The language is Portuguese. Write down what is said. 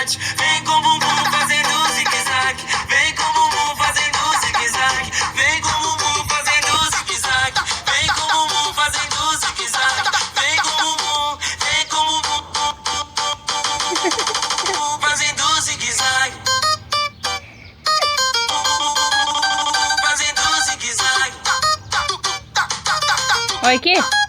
bate. Vem com o bumbum fazendo zigue-zague. Vem com o bumbum fazendo zigue-zague. Vem com o bumbum fazendo zigue-zague. Vem com o bumbum fazendo zigue-zague. Vem com o bumbum, vem com o bumbum fazendo zigue-zague. Olha aqui.